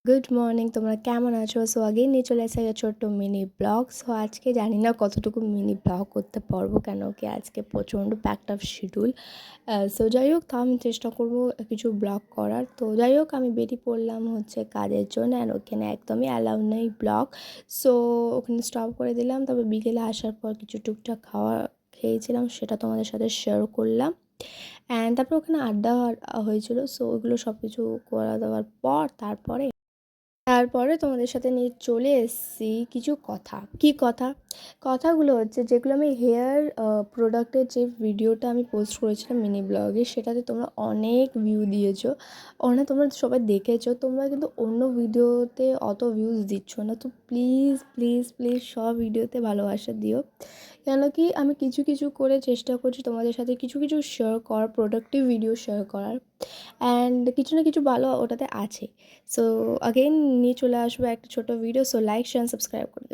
Good morning, তোমরা কেমন আছো? সো আগেই নিয়ে চলে এসেছে একটা ছোট্ট মিনি ব্লগ। সো আজকে জানি না কতটুকু মিনি ব্লগ করতে পারবো, কেন কি আজকে প্রচণ্ড প্যাকড আপ শিডিউল। সো যাই হোক, তো আমি চেষ্টা করবো কিছু ব্লগ করার। তো যাই হোক, আমি বেরিয়ে পড়লাম হচ্ছে কাজের জন্য, অ্যান্ড ওখানে একদমই অ্যালাউ নেই ব্লগ। সো ওখানে স্টপ করে দিলাম। তবে বিকেলে আসার পর কিছু টুকটাক খেয়েছিলাম, সেটা তোমাদের সাথে শেয়ার করলাম। অ্যান্ড তারপর ওখানে আড্ডা হয়েছিল। সো ওগুলো সব কিছু করা দেওয়ার পর তারপরে তোমাদের সাথে নিয়ে চলে এসেছি কিছু কথা। কী কথা? কথাগুলো হচ্ছে, যেগুলো আমি হেয়ার প্রোডাক্টের যে ভিডিওটা আমি পোস্ট করেছিলাম মিনি ব্লগে, সেটাতে তোমরা অনেক ভিউ দিয়েছো, তোমরা সবাই দেখেছো। তোমরা কিন্তু অন্য ভিডিওতে অত ভিউজ দিচ্ছ না। তো প্লিজ প্লিজ প্লিজ সব ভিডিওতে ভালোবাসা দিও, কেন কি আমি কিছু কিছু করে চেষ্টা করছি তোমাদের সাথে কিছু কিছু শেয়ার করার, প্রোডাক্টিভ ভিডিও শেয়ার করার। অ্যান্ড কিছু না কিছু ভালো ওটাতে আছে। সো আগেইন নিয়ে চলে আসবো একটা ছোটো video. So like share subscribe করে দেবো।